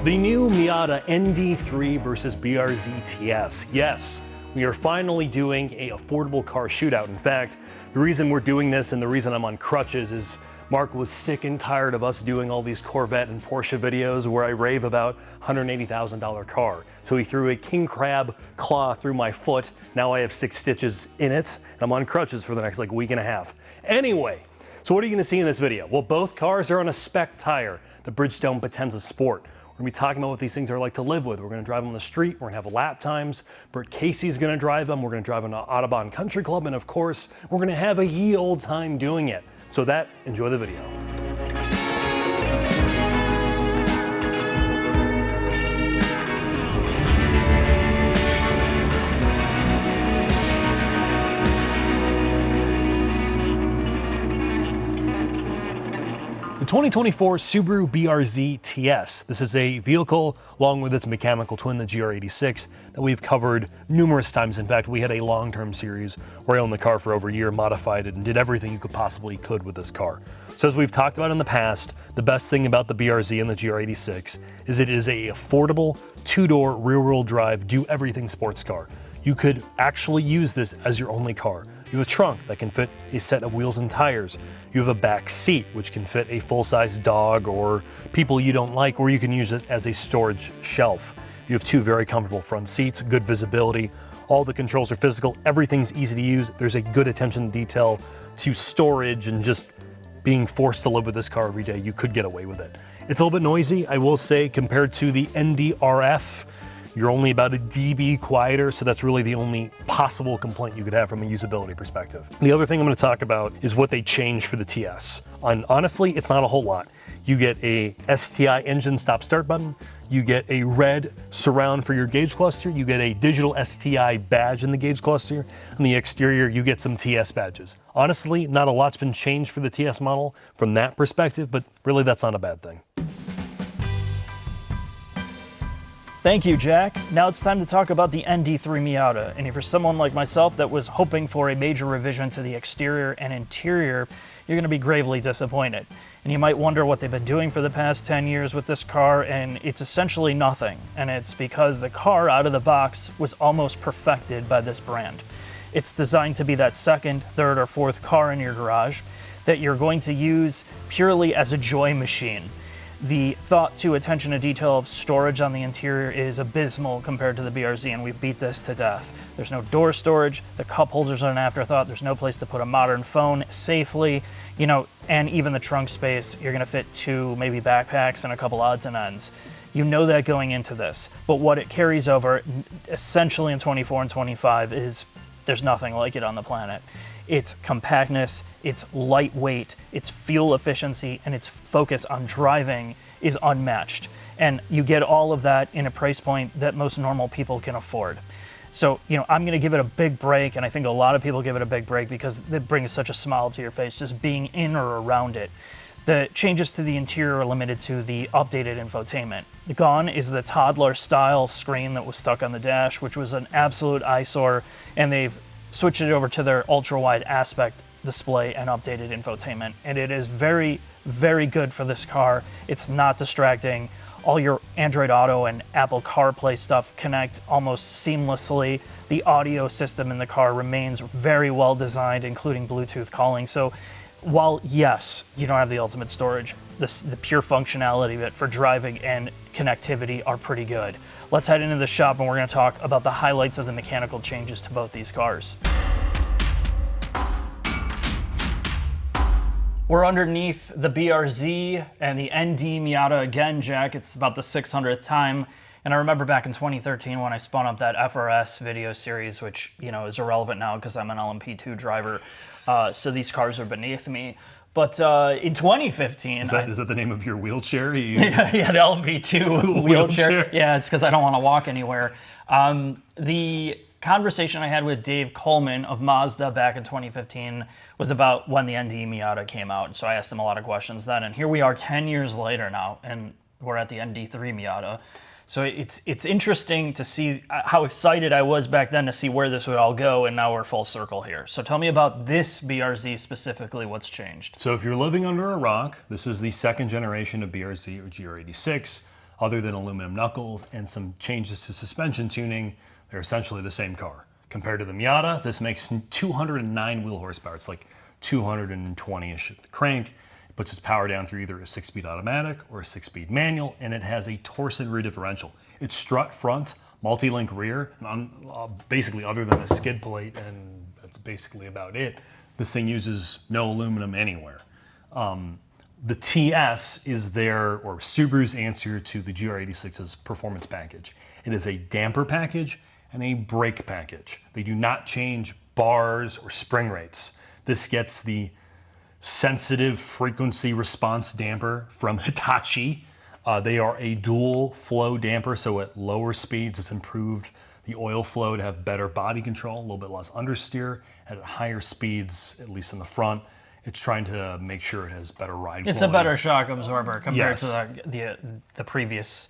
The new Miata ND3 versus BRZ TS. Yes, we are finally doing an affordable car shootout. In fact, the reason we're doing this and the reason I'm on crutches is Mark was sick and tired of us doing all these Corvette and Porsche videos where I rave about $180,000 car. So he threw a king crab claw through my foot. Now I have 6 stitches in it, and I'm on crutches for the next week and a half. Anyway, so what are you gonna see in this video? Well, both cars are on a spec tire, the Bridgestone Potenza Sport. We're gonna be talking about what these things are like to live with. We're gonna drive them on the street. We're gonna have lap times. Bert Casey's gonna drive them. We're gonna drive them to Audubon Country Club. And of course, we're gonna have a ye old time doing it. So enjoy the video. The 2024 Subaru BRZ TS. This is a vehicle, along with its mechanical twin, the GR86, that we've covered numerous times. In fact, we had a long-term series where I owned the car for over a year, modified it, and did everything you possibly could with this car. So as we've talked about in the past, the best thing about the BRZ and the GR86 is it is a affordable, 2-door, rear-wheel drive, do-everything sports car. You could actually use this as your only car. You have a trunk that can fit a set of wheels and tires. You have a back seat, which can fit a full-size dog or people you don't like, or you can use it as a storage shelf. You have 2 very comfortable front seats, good visibility. All the controls are physical. Everything's easy to use. There's a good attention to detail to storage, and just being forced to live with this car every day, you could get away with it. It's a little bit noisy, I will say, compared to the NDRF. You're only about a dB quieter, so that's really the only possible complaint you could have from a usability perspective. The other thing I'm going to talk about is what they changed for the TS. And honestly, it's not a whole lot. You get a STI engine stop-start button, you get a red surround for your gauge cluster, you get a digital STI badge in the gauge cluster, and the exterior you get some TS badges. Honestly, not a lot's been changed for the TS model from that perspective, but really that's not a bad thing. Thank you, Jack. Now it's time to talk about the ND3 Miata. And if you're someone like myself that was hoping for a major revision to the exterior and interior, you're going to be gravely disappointed. And you might wonder what they've been doing for the past 10 years with this car, and it's essentially nothing. And it's because the car out of the box was almost perfected by this brand. It's designed to be that second, third, or fourth car in your garage that you're going to use purely as a joy machine. The thought to attention to detail of storage on the interior is abysmal compared to the BRZ, and we beat this to death. There's no door storage, the cup holders are an afterthought, there's no place to put a modern phone safely, and even the trunk space, you're gonna fit 2 maybe backpacks and a couple odds and ends. You know that going into this, but what it carries over essentially in 24 and 25 is there's nothing like it on the planet. Its compactness, its lightweight, its fuel efficiency, and its focus on driving is unmatched. And you get all of that in a price point that most normal people can afford. So, I'm gonna give it a big break, and I think a lot of people give it a big break because it brings such a smile to your face just being in or around it. The changes to the interior are limited to the updated infotainment. Gone is the toddler-style screen that was stuck on the dash, which was an absolute eyesore, and they've switched it over to their ultra-wide aspect display and updated infotainment. And it is very, very good for this car. It's not distracting. All your Android Auto and Apple CarPlay stuff connect almost seamlessly. The audio system in the car remains very well designed, including Bluetooth calling. So while, yes, you don't have the ultimate storage, the pure functionality of it for driving and connectivity are pretty good. Let's head into the shop and we're going to talk about the highlights of the mechanical changes to both these cars. We're underneath the BRZ and the ND Miata again, Jack. It's about the 600th time. And I remember back in 2013 when I spun up that FRS video series, which, is irrelevant now because I'm an LMP2 driver. So these cars are beneath me. But in 2015... Is that the name of your wheelchair? Yeah, the LMP2 wheelchair. Yeah, it's because I don't want to walk anywhere. The conversation I had with Dave Coleman of Mazda back in 2015 was about when the ND Miata came out. So I asked him a lot of questions then. And here we are 10 years later now, and we're at the ND3 Miata. So it's interesting to see how excited I was back then to see where this would all go, and now we're full circle here. So tell me about this BRZ specifically, what's changed? So if you're living under a rock, this is the second generation of BRZ or GR86. Other than aluminum knuckles and some changes to suspension tuning, they're essentially the same car. Compared to the Miata, this makes 209 wheel horsepower. It's like 220-ish at the crank. It puts its power down through either a 6-speed automatic or a 6-speed manual, and it has a torsion rear differential. It's strut front, multi-link rear, basically other than the skid plate, and that's basically about it. This thing uses no aluminum anywhere. The TS is Subaru's answer to the GR86's performance package. It is a damper package and a brake package. They do not change bars or spring rates. This gets the sensitive frequency response damper from Hitachi. They are a dual flow damper, so at lower speeds it's improved the oil flow to have better body control, a little bit less understeer. At higher speeds, at least in the front, it's trying to make sure it has better ride quality. It's a better shock absorber compared to the previous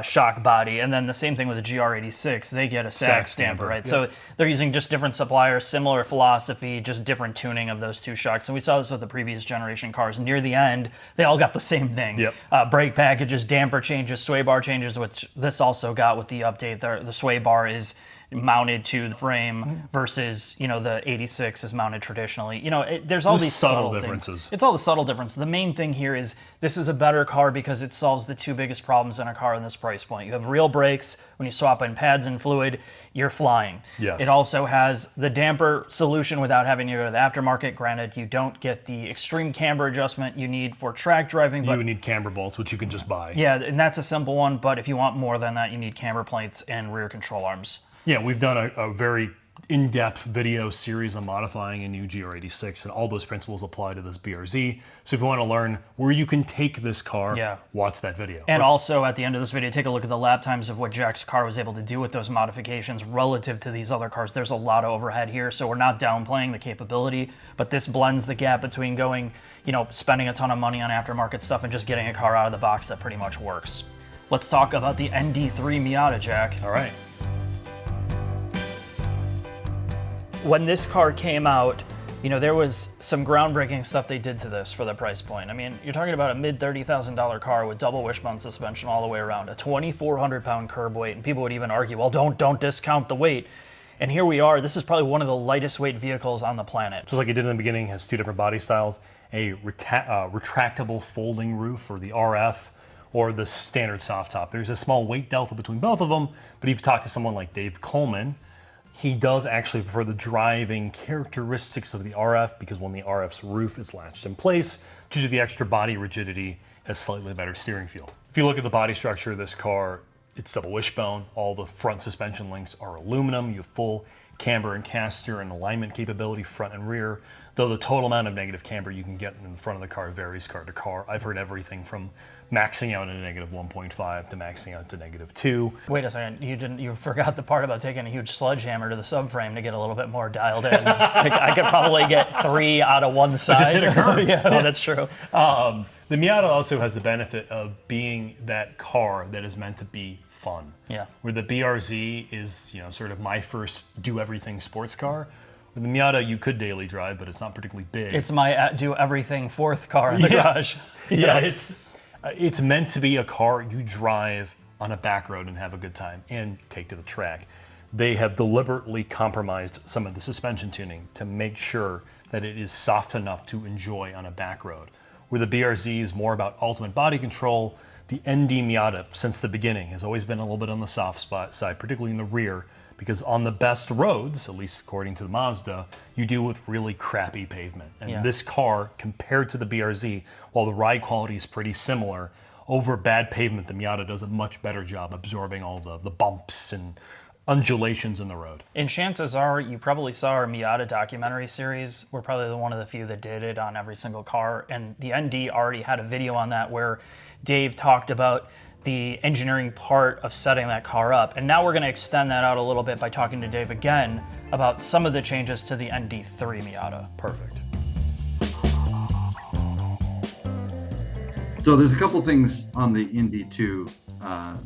shock body. And then the same thing with the GR86, they get a sax damper, right? Yep. So they're using just different suppliers, similar philosophy, just different tuning of those two shocks. And we saw this with the previous generation cars. Near the end, they all got the same thing. Yep. Brake packages, damper changes, sway bar changes, which this also got with the update. The sway bar is mounted to the frame versus, the 86 is mounted traditionally. There's all these subtle differences. It's all the subtle difference. The main thing here is this is a better car because it solves the two biggest problems in a car in this price point. You have real brakes. When you swap in pads and fluid, you're flying. Yes. It also has the damper solution without having to go to the aftermarket. Granted, you don't get the extreme camber adjustment you need for track driving. You would need camber bolts, which you can just buy. Yeah, and that's a simple one. But if you want more than that, you need camber plates and rear control arms. Yeah, we've done a very in-depth video series on modifying a new GR86, and all those principles apply to this BRZ. So if you want to learn where you can take this car, watch that video. And also at the end of this video, take a look at the lap times of what Jack's car was able to do with those modifications relative to these other cars. There's a lot of overhead here, so we're not downplaying the capability, but this blends the gap between going, spending a ton of money on aftermarket stuff and just getting a car out of the box that pretty much works. Let's talk about the ND3 Miata, Jack. All right. When this car came out, there was some groundbreaking stuff they did to this for the price point. I mean, you're talking about a mid-$30,000 car with double wishbone suspension all the way around, a 2,400-pound curb weight, and people would even argue, well, don't discount the weight. And here we are. This is probably one of the lightest weight vehicles on the planet. Just like it did in the beginning, it has two different body styles, a retractable folding roof for the RF, or the standard soft top. There's a small weight delta between both of them, but if you talk to someone like Dave Coleman, he does actually prefer the driving characteristics of the RF because when the RF's roof is latched in place, due to the extra body rigidity, has slightly better steering feel. If you look at the body structure of this car, it's double wishbone. All the front suspension links are aluminum. You have full camber and caster and alignment capability front and rear, though the total amount of negative camber you can get in the front of the car varies car to car. I've heard everything from maxing out at a negative 1.5 to maxing out to negative 2. Wait a second, you forgot the part about taking a huge sledgehammer to the subframe to get a little bit more dialed in. I could probably get 3 out of one side. Just hit a curve. Yeah, no, that's true. The Miata also has the benefit of being that car that is meant to be fun. Yeah. Where the BRZ is, sort of my first do-everything sports car. With the Miata, you could daily drive, but it's not particularly big. It's my do-everything fourth car in the garage. Yeah, it's meant to be a car you drive on a back road and have a good time and take to the track. They have deliberately compromised some of the suspension tuning to make sure that it is soft enough to enjoy on a back road. Where the BRZ is more about ultimate body control, the ND Miata, since the beginning, has always been a little bit on the soft spot side, particularly in the rear, because on the best roads, at least according to the Mazda, you deal with really crappy pavement. And this car, compared to the BRZ, while the ride quality is pretty similar, over bad pavement, the Miata does a much better job absorbing all the bumps and undulations in the road. And chances are you probably saw our Miata documentary series. We're probably one of the few that did it on every single car. And the ND already had a video on that where Dave talked about the engineering part of setting that car up. And now we're going to extend that out a little bit by talking to Dave again about some of the changes to the ND3 Miata. Perfect. So there's a couple things on the ND2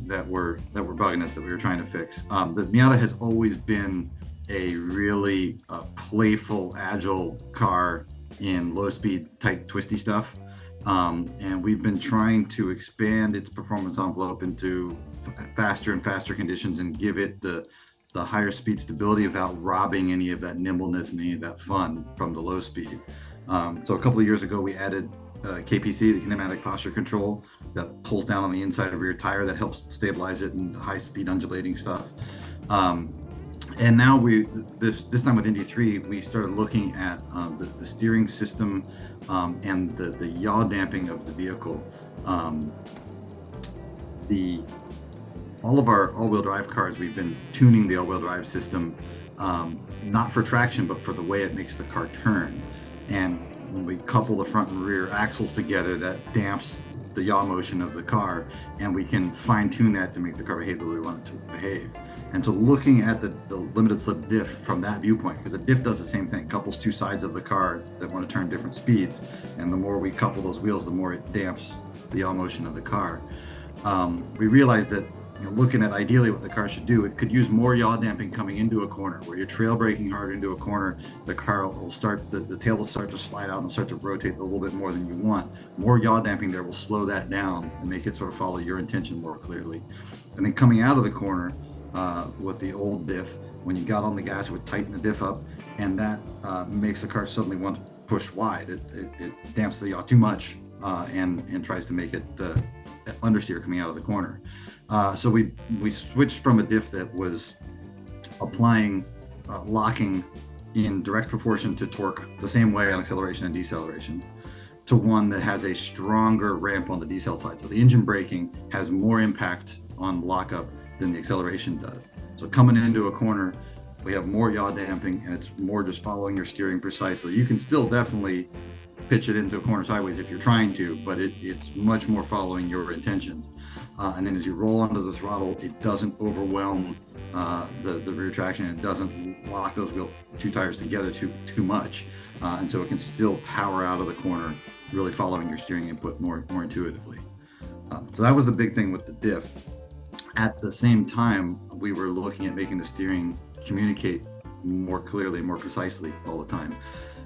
that were bugging us that we were trying to fix. The Miata has always been a really playful, agile car in low-speed, tight, twisty stuff. And we've been trying to expand its performance envelope into faster and faster conditions and give it the higher speed stability without robbing any of that nimbleness and any of that fun from the low speed. So a couple of years ago, we added KPC, the kinematic posture control, that pulls down on the inside of rear tire that helps stabilize it in high speed undulating stuff. And now this time with ND3, we started looking at the steering system and the yaw damping of the vehicle. All of our all-wheel drive cars, we've been tuning the all-wheel drive system, not for traction, but for the way it makes the car turn. And when we couple the front and rear axles together, that damps the yaw motion of the car, and we can fine-tune that to make the car behave the way we want it to behave. And so looking at the limited slip diff from that viewpoint, because the diff does the same thing, couples two sides of the car that want to turn different speeds, and the more we couple those wheels, the more it damps the yaw motion of the car. We realized that, looking at ideally what the car should do, it could use more yaw damping coming into a corner where you're trail braking hard into a corner. The car will start, the tail will start to slide out and start to rotate a little bit more than you want. More yaw damping there will slow that down and make it sort of follow your intention more clearly. And then coming out of the corner with the old diff, when you got on the gas, it would tighten the diff up, and that makes the car suddenly want to push wide. It damps the yaw too much and tries to make it understeer coming out of the corner. So we switched from a diff that was applying locking in direct proportion to torque the same way on acceleration and deceleration, to one that has a stronger ramp on the decel side. So the engine braking has more impact on lockup than the acceleration does. So coming into a corner, we have more yaw damping, and it's more just following your steering precisely. You can still definitely pitch it into a corner sideways if you're trying to, but it's much more following your intentions. And then as you roll onto the throttle, it doesn't overwhelm the rear traction, and it doesn't lock those two tires together too much. And so it can still power out of the corner, really following your steering input more intuitively. So that was the big thing with the diff. At the same time, we were looking at making the steering communicate more clearly, more precisely all the time.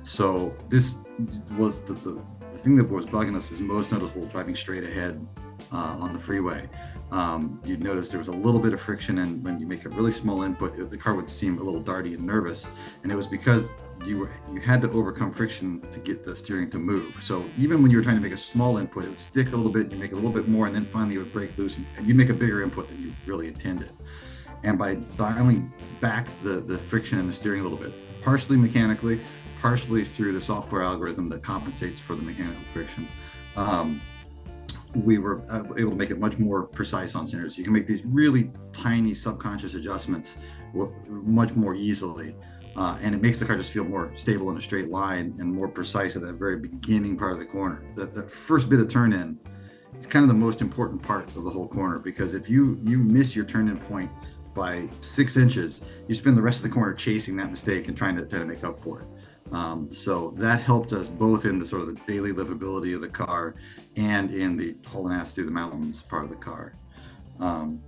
So this was the thing that was bugging us is most noticeable driving straight ahead on the freeway. You'd notice there was a little bit of friction, and when you make a really small input, the car would seem a little darty and nervous. And it was because you had to overcome friction to get the steering to move. So even when you were trying to make a small input, it would stick a little bit, you make a little bit more, and then finally it would break loose, and you'd make a bigger input than you really intended. And by dialing back the friction in the steering a little bit, partially mechanically, partially through the software algorithm that compensates for the mechanical friction, we were able to make it much more precise on centers. You can make these really tiny subconscious adjustments much more easily. And it makes the car just feel more stable in a straight line and more precise at that very beginning part of the corner. The first bit of turn in, it's kind of the most important part of the whole corner, because if you miss your turn in point by 6 inches, you spend the rest of the corner chasing that mistake and trying to make up for it. So that helped us both in the sort of the daily livability of the car and in the hauling ass through the mountains part of the car. And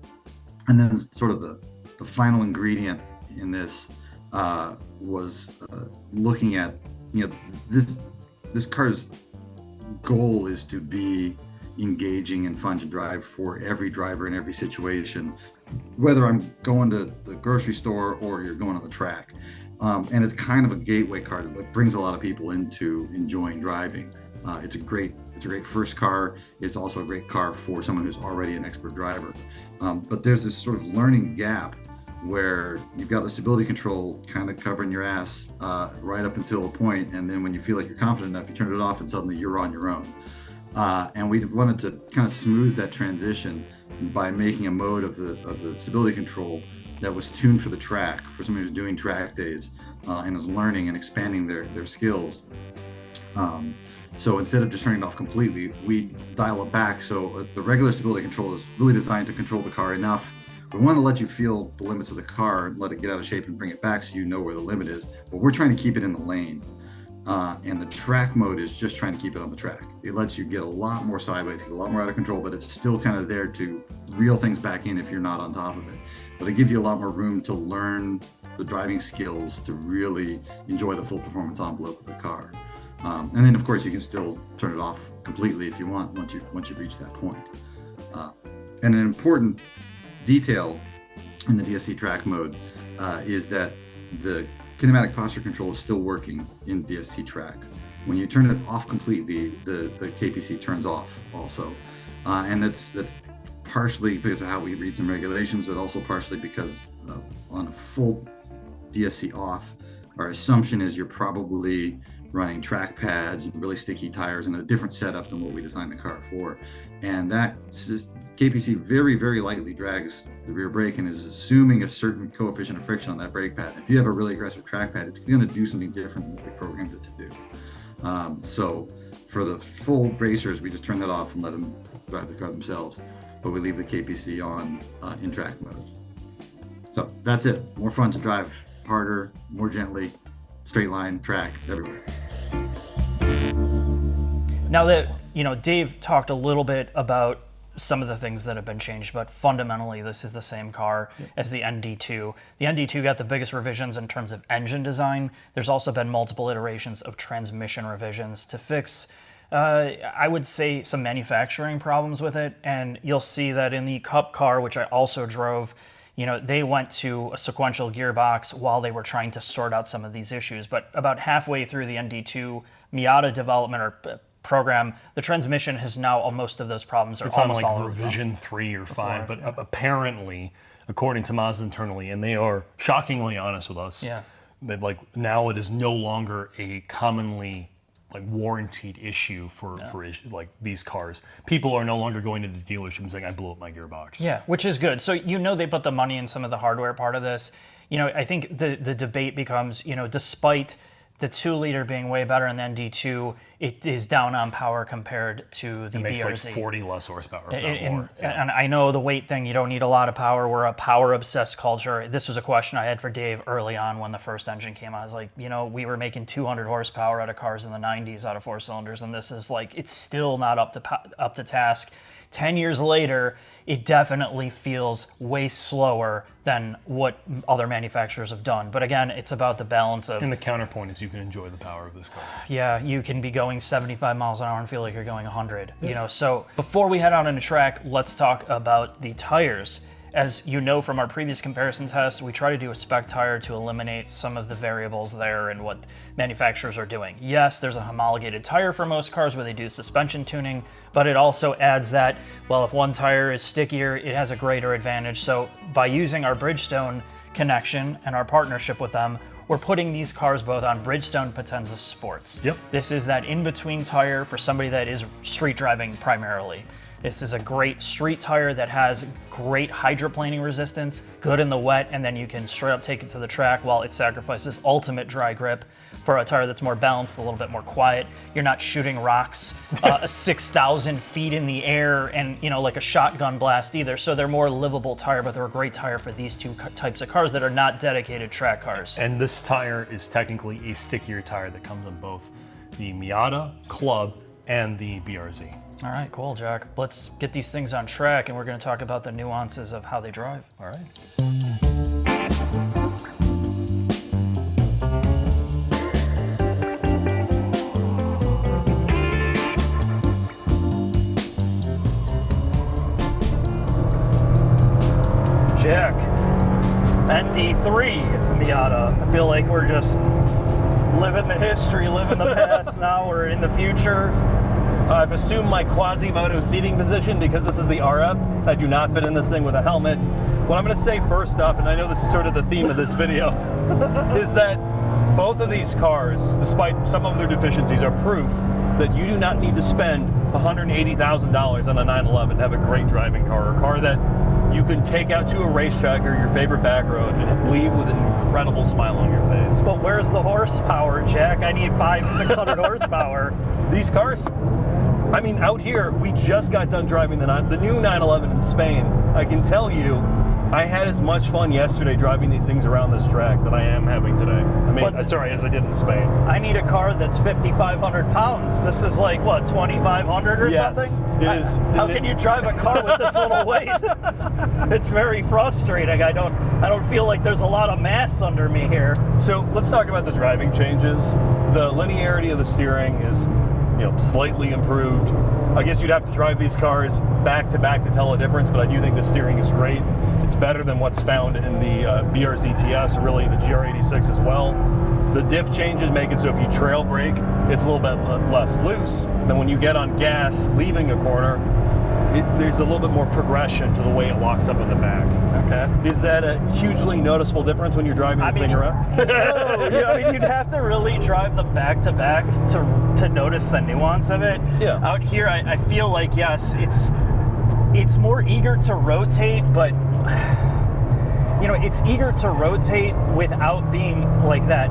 then sort of the final ingredient in this was looking at, this car's goal is to be engaging and fun to drive for every driver in every situation, whether I'm going to the grocery store or you're going on the track. And it's kind of a gateway car that brings a lot of people into enjoying driving. It's a great first car. It's also a great car for someone who's already an expert driver. But there's this sort of learning gap where you've got the stability control kind of covering your ass right up until a point, and then when you feel like you're confident enough, you turn it off and suddenly you're on your own. And we wanted to kind of smooth that transition by making a mode of the stability control that was tuned for the track, for someone who's doing track days and is learning and expanding their skills. So instead of just turning it off completely, we dial it back. So the regular stability control is really designed to control the car enough. We want to let you feel the limits of the car and let it get out of shape and bring it back so you know where the limit is. But we're trying to keep it in the lane. And the track mode is just trying to keep it on the track. It lets you get a lot more sideways, get a lot more out of control, but it's still kind of there to reel things back in if you're not on top of it. But it gives you a lot more room to learn the driving skills to really enjoy the full performance envelope of the car. And then of course you can still turn it off completely if you want once you reach that point. And an important detail in the DSC track mode is that the kinematic posture control is still working in DSC track. When you turn it off completely, the KPC turns off also, and that's partially because of how we read some regulations, but also partially because on a full DSC off, our assumption is you're probably running track pads and really sticky tires and a different setup than what we designed the car for. And that KPC very, very lightly drags the rear brake and is assuming a certain coefficient of friction on that brake pad. If you have a really aggressive track pad, it's going to do something different than what we programmed it to do. So for the full racers, we just turn that off and let them drive the car themselves, but we leave the KPC on in track mode. So that's it. More fun to drive, harder, more gently, straight line, track, everywhere. Now that, Dave talked a little bit about some of the things that have been changed, but fundamentally this is the same car as the ND2. The ND2 got the biggest revisions in terms of engine design. There's also been multiple iterations of transmission revisions to fix, I would say, some manufacturing problems with it. And you'll see that in the Cup car, which I also drove, they went to a sequential gearbox while they were trying to sort out some of these issues. But about halfway through the ND2 Miata development or program, the transmission has now, most of those problems are almost all on like revision 3 or 5, but apparently, according to Mazda internally, and they are shockingly honest with us, that now it is no longer a commonly warranted issue for these cars. People are no longer going to the dealership and saying, I blew up my gearbox. Yeah, which is good. So they put the money in some of the hardware part of this. I think the debate becomes, despite the 2-liter being way better in the ND2, it is down on power compared to the BRZ. It makes like 40 less horsepower, if not more. And I know the weight thing, you don't need a lot of power. We're a power-obsessed culture. This was a question I had for Dave early on when the first engine came out. I was like, we were making 200 horsepower out of cars in the 90s out of 4 cylinders, and this is it's still not up to task. 10 years later, it definitely feels way slower than what other manufacturers have done. But again, it's about the balance of... And the counterpoint is you can enjoy the power of this car. Yeah, you can be going 75 miles an hour and feel like you're going 100. So before we head out on the track, let's talk about the tires. As you know from our previous comparison test, we try to do a spec tire to eliminate some of the variables there and what manufacturers are doing. Yes, there's a homologated tire for most cars where they do suspension tuning, but it also adds that, if one tire is stickier, it has a greater advantage. So by using our Bridgestone connection and our partnership with them, we're putting these cars both on Bridgestone Potenza Sports. Yep. This is that in-between tire for somebody that is street driving primarily. This is a great street tire that has great hydroplaning resistance, good in the wet, and then you can straight up take it to the track while it sacrifices ultimate dry grip for a tire that's more balanced, a little bit more quiet. You're not shooting rocks 6,000 feet in the air and, like a shotgun blast either. So they're more livable tire, but they're a great tire for these two types of cars that are not dedicated track cars. And this tire is technically a stickier tire that comes on both the Miata Club and the BRZ. All right, cool, Jack. Let's get these things on track, and we're going to talk about the nuances of how they drive. All right. Jack, ND3 Miata. I feel like we're just living the history, living the past. Now we're in the future. I've assumed my Quasimodo seating position because this is the RF. I do not fit in this thing with a helmet. What I'm going to say first off, and I know this is sort of the theme of this video, is that both of these cars, despite some of their deficiencies, are proof that you do not need to spend $180,000 on a 911 to have a great driving car, or a car that you can take out to a racetrack or your favorite back road and leave with an incredible smile on your face. But where's the horsepower, Jack? I need 500-600 horsepower. These cars, out here, we just got done driving the new 911 in Spain. I can tell you, I had as much fun yesterday driving these things around this track that I am having today. As I did in Spain. I need a car that's 5,500 pounds. This is like, what, 2,500 or something? It is. How can you drive a car with this little weight? It's very frustrating. I don't feel like there's a lot of mass under me here. So let's talk about the driving changes. The linearity of the steering is, slightly improved. I guess you'd have to drive these cars back to back to tell a difference, but I do think the steering is great. It's better than what's found in the BRZ TS, or really the GR86 as well. The diff changes make it so if you trail brake, it's a little bit less loose than when you get on gas leaving a corner. There's a little bit more progression to the way it locks up in the back. Okay. Is that a hugely noticeable difference when you're driving this thing around? No, you'd have to really drive the back-to-back to notice the nuance of it. Yeah. Out here, I feel like, yes, it's more eager to rotate, but it's eager to rotate without being like that.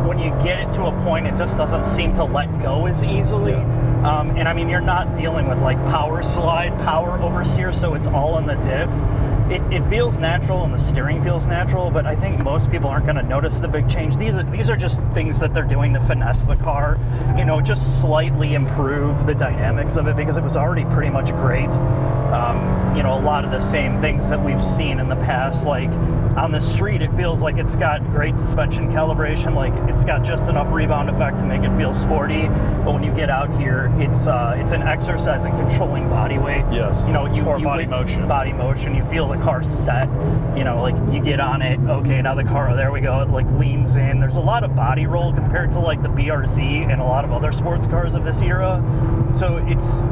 When you get it to a point, it just doesn't seem to let go as easily. Yeah. And I mean, you're not dealing with like power slide, power oversteer, so it's all in the diff. It feels natural and the steering feels natural, but I think most people aren't going to notice the big change. These are just things that they're doing to finesse the car, just slightly improve the dynamics of it, because it was already pretty much great. A lot of the same things that we've seen in the past, like on the street, it feels like it's got great suspension calibration, like it's got just enough rebound effect to make it feel sporty. But when you get out here, it's an exercise in controlling body weight. Yes. Body motion. Body motion. You feel the car set. Like you get on it. Okay, now the car. There we go. It like leans in. There's a lot of body roll compared to like the BRZ and a lot of other sports cars of this era. So it's.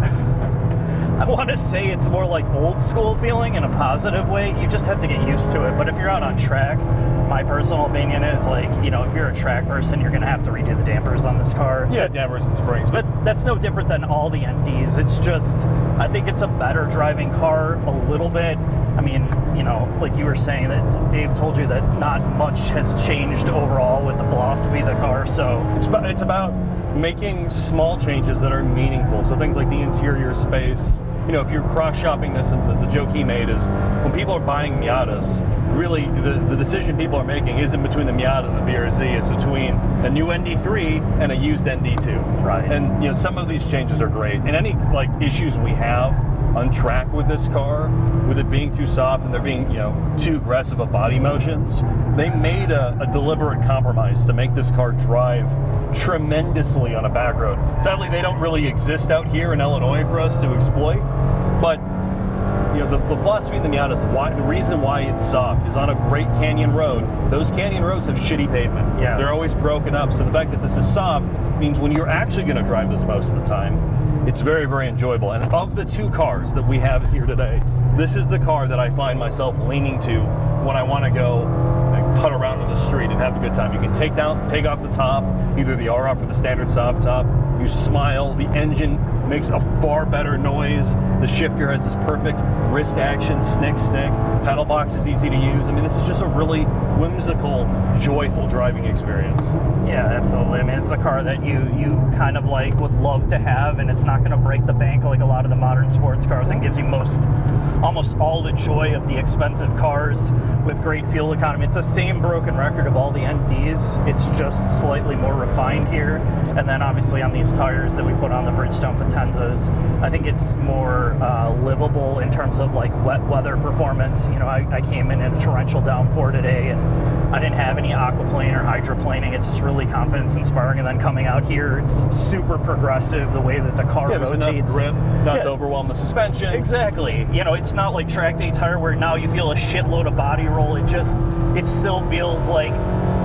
I want to say it's more like old school feeling in a positive way. You just have to get used to it. But if you're out on track, my personal opinion is like, if you're a track person, you're going to have to redo the dampers on this car. Yeah, dampers and springs. But that's no different than all the NDs. It's just, I think it's a better driving car a little bit. I mean, like you were saying that Dave told you that not much has changed overall with the philosophy of the car. So it's about making small changes that are meaningful. So things like the interior space. If you're cross-shopping this, and the joke he made is when people are buying Miatas, really the decision people are making isn't between the Miata and the BRZ. It's between a new ND3 and a used ND2. Right. And some of these changes are great. And any issues we have on track with this car, with it being too soft and there being too aggressive of body motions, they made a deliberate compromise to make this car drive tremendously on a back road. Sadly, they don't really exist out here in Illinois for us to exploit, but the philosophy of the Miata is the reason why it's soft is on a great canyon road. Those canyon roads have shitty pavement. Yeah. They're always broken up, so the fact that this is soft means when you're actually going to drive this most of the time, it's very, very enjoyable. And of the two cars that we have here today, this is the car that I find myself leaning to when I want to go putt around on the street and have a good time. You can take off the top, either the RF or the standard soft top. You smile, the engine makes a far better noise. The shifter has this perfect wrist action, snick. Pedal box is easy to use. I mean, this is just a really whimsical, joyful driving experience. Yeah, absolutely. I mean, it's a car that you kind of would love to have, and it's not going to break the bank like a lot of the modern sports cars, and gives you almost all the joy of the expensive cars with great fuel economy. It's the same broken record of all the NDs. It's just slightly more refined here. And then obviously on these tires that we put on the Bridgestone Potenzas, I think it's more livable in terms of wet weather performance. I came in a torrential downpour today, and I didn't have any aquaplane or hydroplaning. It's just really confidence inspiring. And then coming out here, it's super progressive the way that the car rotates. There's enough grip not to overwhelm the suspension. Exactly. It's not like track day tire where now you feel a shitload of body roll. It still feels like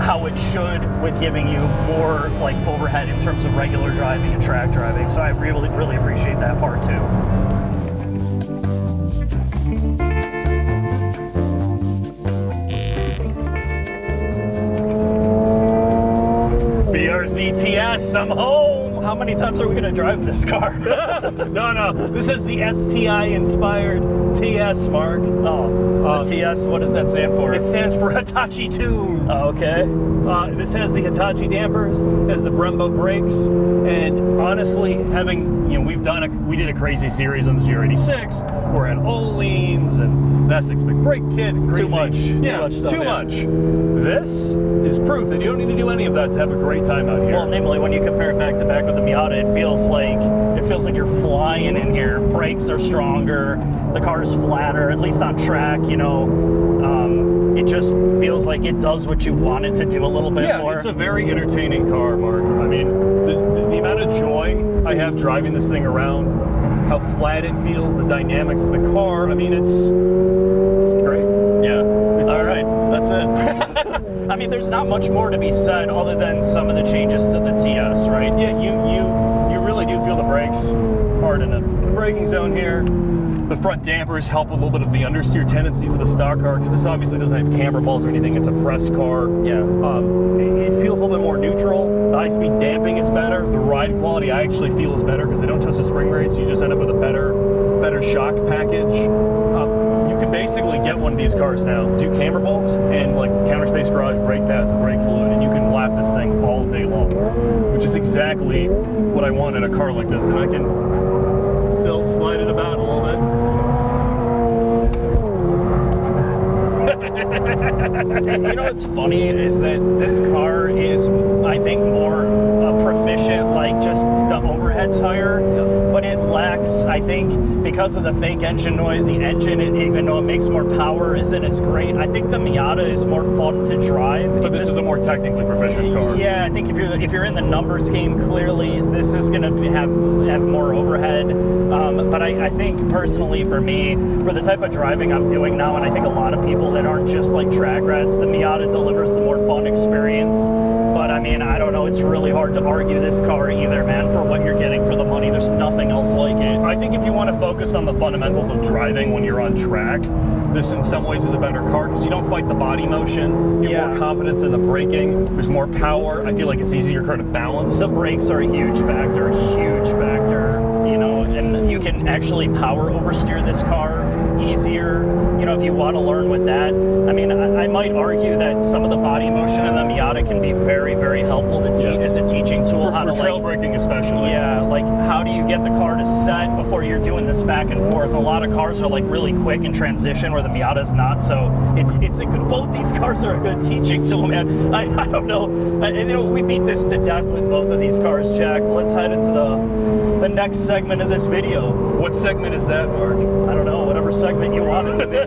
how it should, with giving you more overhead in terms of regular driving and track driving. So I really, really appreciate that part too. BRZ TS, I'm home! How many times are we going to drive this car? No. This is the STI-inspired TS, Mark. Oh, the TS, what does that stand for? It stands for Hitachi Tuned. Oh, okay. This has the Hitachi dampers, has the Brembo brakes, and honestly, we did a crazy series on the GR86. We're at Oleans and an S6 big brake kit. Too much. Yeah, too much. This is proof that you don't need to do any of that to have a great time out here. Well, namely, when you compare it back to back with the Miata, it feels like you're flying in here. Brakes are stronger. The car is flatter, at least on track. It just feels like it does what you want it to do a little bit more. It's a very entertaining car, Mark. I mean, the amount of joy I have driving this thing around, how flat it feels, the dynamics of the car. I mean, it's great. Yeah. All right, that's it. I mean, there's not much more to be said other than some of the changes to the TS, right? Yeah, you really do feel the brakes hard in the braking zone here. The front dampers help with a little bit of the understeer tendencies of the stock car, because this obviously doesn't have camber balls or anything. It's a press car. Yeah. It feels a little bit more neutral. The high-speed damping is better. The ride quality I actually feel is better because they don't touch the spring rates. You just end up with a better shock package. You can basically get one of these cars now, do camber bolts and like counter space garage, brake pads, and brake fluid, and you can lap this thing all day long, which is exactly what I want in a car like this. And I can still slide it about a little bit. And you know what's funny is that this car is, I think, more proficient, like just the overhead's higher, but it lacks, I think, because of the fake engine noise, the engine, even though it makes more power, isn't as great. I think the Miata is more fun to drive. But this is a more technically proficient car. Yeah, I think if you're in the numbers game, clearly this is going to have more overhead. But I think personally for me, for the type of driving I'm doing now, and I think a lot of people that aren't just like track rats, the Miata delivers the more fun experience. But I mean, I don't know, it's really hard to argue this car either, man, for what you're getting for the money. There's nothing else like it. I think if you want to focus on the fundamentals of driving when you're on track, this in some ways is a better car because you don't fight the body motion. You have more confidence in the braking. There's more power. I feel like it's easier car to balance. The brakes are a huge factor, you know, and you can actually power oversteer this car easier, you know, if you want to learn with that. I mean, I might argue that some of the body motion in the Miata can be very, very helpful to teach as a teaching tool. For trail braking especially. Yeah, like how do you get the car to set before you're doing this back and forth? And a lot of cars are like really quick in transition where the Miata's not, so it's a good, both these cars are a good teaching tool, man. I don't know, and you know, we beat this to death with both of these cars, Jack. Let's head into the next segment of this video. What segment is that, Mark? I don't know, whatever segment you want it to be.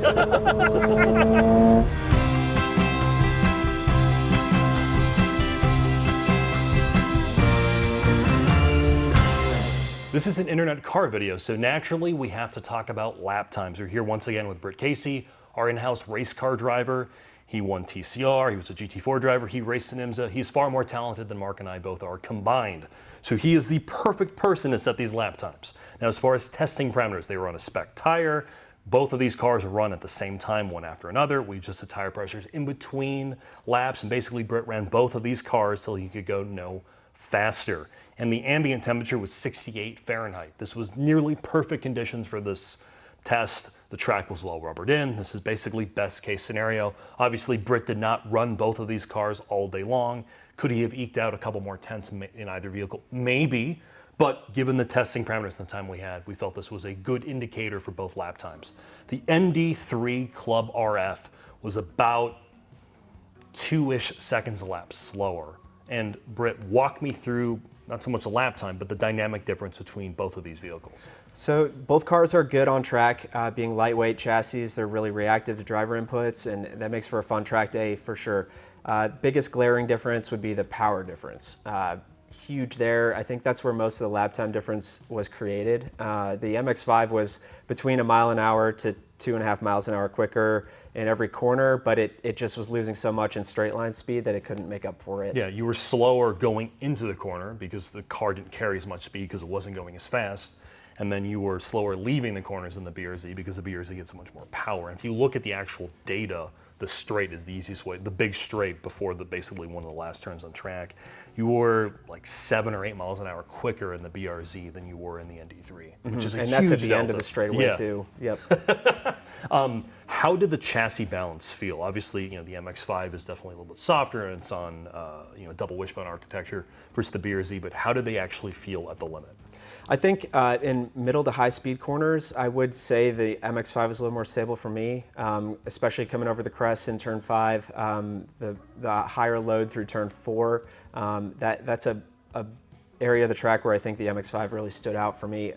This is an internet car video, so naturally we have to talk about lap times. We're here once again with Britt Casey, our in-house race car driver. He won TCR, he was a GT4 driver, he raced in IMSA. He's far more talented than Mark and I both are combined. So he is the perfect person to set these lap times. Now, as far as testing parameters, they were on a spec tire. Both of these cars run at the same time, one after another. We adjusted tire pressures in between laps, and basically Britt ran both of these cars till he could go no faster. And the ambient temperature was 68 Fahrenheit. This was nearly perfect conditions for this test. The track was well rubbered in. This is basically best case scenario. Obviously, Britt did not run both of these cars all day long. Could he have eked out a couple more tenths in either vehicle? Maybe. But given the testing parameters and the time we had, we felt this was a good indicator for both lap times. The ND3 Club RF was about 2-ish seconds a lap slower. And Britt, walk me through not so much a lap time, but the dynamic difference between both of these vehicles. So both cars are good on track, being lightweight chassis. They're really reactive to driver inputs, and that makes for a fun track day for sure. Biggest glaring difference would be the power difference. Huge there. I think that's where most of the lap time difference was created. The MX-5 was between 1 mile an hour to 2.5 miles an hour quicker in every corner, but it just was losing so much in straight line speed that it couldn't make up for it. Yeah, you were slower going into the corner because the car didn't carry as much speed because it wasn't going as fast. And then you were slower leaving the corners in the BRZ because the BRZ gets so much more power. And if you look at the actual data, the straight is the easiest way. The big straight before basically one of the last turns on track, you were like 7 or 8 miles an hour quicker in the BRZ than you were in the ND3, which is a huge And that's at the delta. end of the straightaway too. Yep. How did the chassis balance feel? Obviously, you know, the MX-5 is definitely a little bit softer and it's on double wishbone architecture versus the BRZ, but how did they actually feel at the limit? I think in middle to high speed corners, I would say the MX-5 is a little more stable for me, especially coming over the crest in turn 5, the higher load through turn 4. That's a area of the track where I think the MX-5 really stood out for me.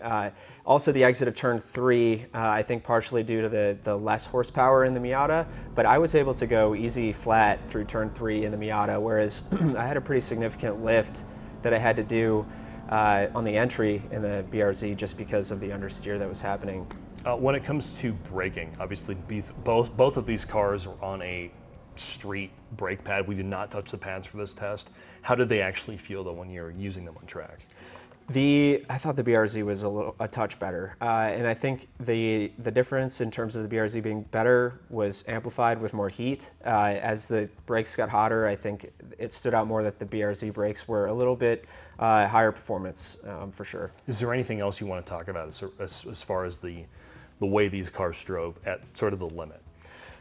Also the exit of turn 3, I think partially due to the less horsepower in the Miata, but I was able to go easy flat through turn 3 in the Miata, whereas I had a pretty significant lift that I had to do on the entry in the BRZ just because of the understeer that was happening. When it comes to braking, obviously both of these cars are on a street brake pad. We did not touch the pads for this test. How did they actually feel though when you're using them on track? I thought the BRZ was a touch better, and I think the difference in terms of the BRZ being better was amplified with more heat. As the brakes got hotter, I think it stood out more that the BRZ brakes were a little bit higher performance for sure. Is there anything else you want to talk about as far as the way these cars drove at sort of the limit?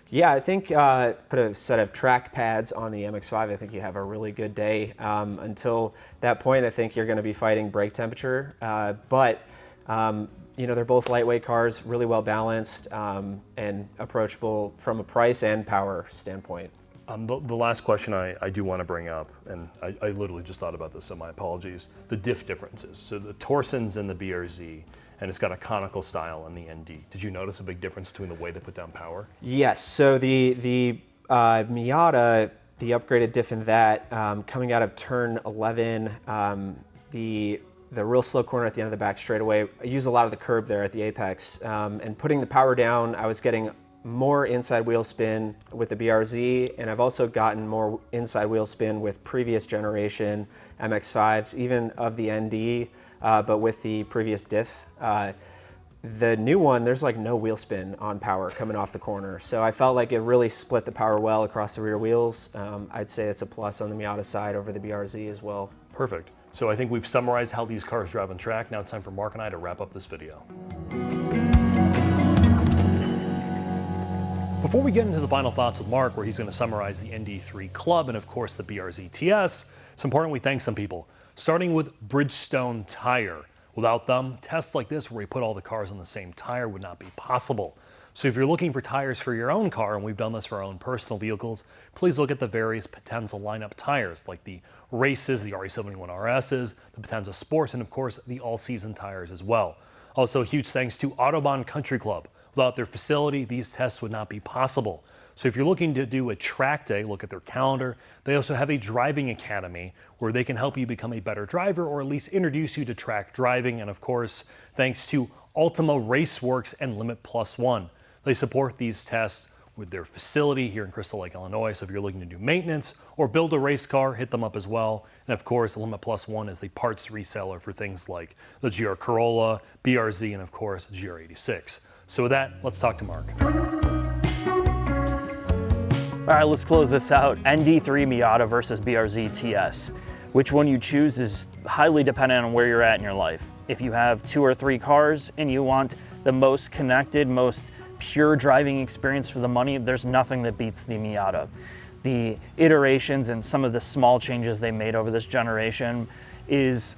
Yeah, I think put a set of track pads on the MX-5, I think you have a really good day. Until that point, I think you're going to be fighting brake temperature. But they're both lightweight cars, really well balanced and approachable from a price and power standpoint. The last question I do want to bring up, and I literally just thought about this, so my apologies, the diff differences. So the Torson's in the BRZ, and it's got a conical style in the ND. Did you notice a big difference between the way they put down power? Yes, so the Miata, the upgraded diff in that, coming out of turn 11, the real slow corner at the end of the back straightaway, I use a lot of the curb there at the apex, and putting the power down, I was getting more inside wheel spin with the BRZ, and I've also gotten more inside wheel spin with previous generation MX-5s, even of the ND, but with the previous diff. The new one, there's like no wheel spin on power coming off the corner. So I felt like it really split the power well across the rear wheels. I'd say it's a plus on the Miata side over the BRZ as well. Perfect. So I think we've summarized how these cars drive on track. Now it's time for Mark and I to wrap up this video. Before we get into the final thoughts with Mark, where he's going to summarize the ND3 Club and of course the BRZ TS, it's important we thank some people, starting with Bridgestone Tire. Without them, tests like this where we put all the cars on the same tire would not be possible. So if you're looking for tires for your own car, and we've done this for our own personal vehicles, please look at the various Potenza lineup tires, like the Races, the RE71 RSs, the Potenza Sports, and of course the all-season tires as well. Also, huge thanks to Autobahn Country Club. Without their facility, these tests would not be possible. So if you're looking to do a track day, look at their calendar. They also have a driving academy where they can help you become a better driver or at least introduce you to track driving. And of course, thanks to Ultima Raceworks and Limit Plus One. They support these tests with their facility here in Crystal Lake, Illinois. So if you're looking to do maintenance or build a race car, hit them up as well. And of course, Limit Plus One is the parts reseller for things like the GR Corolla, BRZ, and of course, GR86. So with that, let's talk to Mark. All right, let's close this out. ND3 Miata versus BRZ TS. Which one you choose is highly dependent on where you're at in your life. If you have 2 or 3 cars and you want the most connected, most pure driving experience for the money, there's nothing that beats the Miata. The iterations and some of the small changes they made over this generation is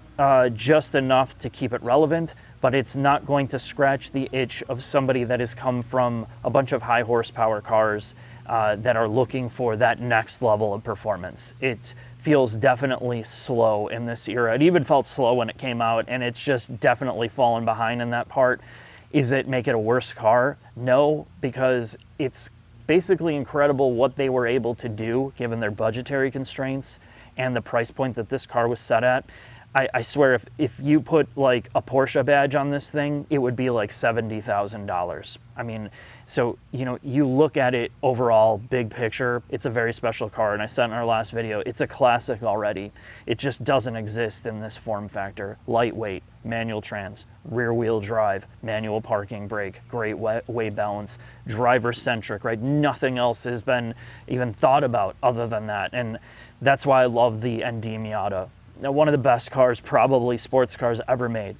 just enough to keep it relevant, but it's not going to scratch the itch of somebody that has come from a bunch of high horsepower cars that are looking for that next level of performance. It feels definitely slow in this era. It even felt slow when it came out, and it's just definitely fallen behind in that part. Is it make it a worse car? No, because it's basically incredible what they were able to do given their budgetary constraints and the price point that this car was set at. I swear if you put like a Porsche badge on this thing, it would be like $70,000. I mean, so, you look at it overall, big picture, it's a very special car. And I said in our last video, it's a classic already. It just doesn't exist in this form factor. Lightweight, manual trans, rear wheel drive, manual parking brake, great weight balance, driver centric, right? Nothing else has been even thought about other than that. And that's why I love the ND Miata. Now, one of the best cars, probably sports cars ever made.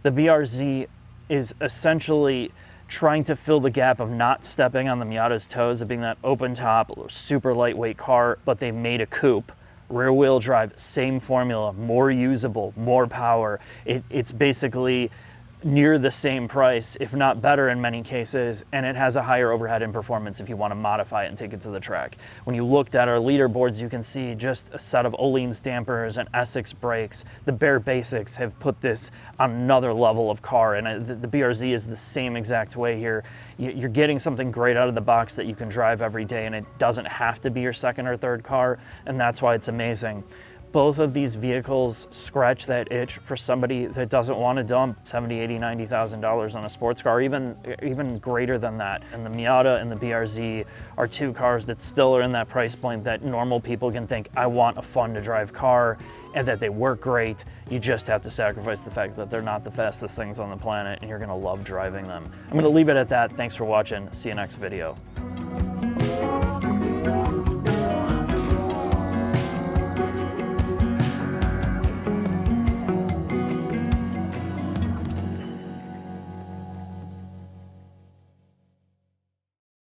The BRZ is essentially trying to fill the gap of not stepping on the Miata's toes, of being that open top, super lightweight car, but they made a coupe. Rear wheel drive, same formula, more usable, more power. It's basically near the same price, if not better in many cases, and it has a higher overhead and performance if you want to modify it and take it to the track. When you looked at our leaderboards, you can see just a set of Öhlins dampers and Essex brakes. The bare basics have put this on another level of car, and the BRZ is the same exact way here. You're getting something great out of the box that you can drive every day, and it doesn't have to be your second or third car, and that's why it's amazing. Both of these vehicles scratch that itch for somebody that doesn't want to dump $70,000, $80,000, $90,000 on a sports car, even greater than that. And the Miata and the BRZ are two cars that still are in that price point that normal people can think, I want a fun to drive car, and that they work great. You just have to sacrifice the fact that they're not the fastest things on the planet, and you're gonna love driving them. I'm gonna leave it at that. Thanks for watching. See you next video.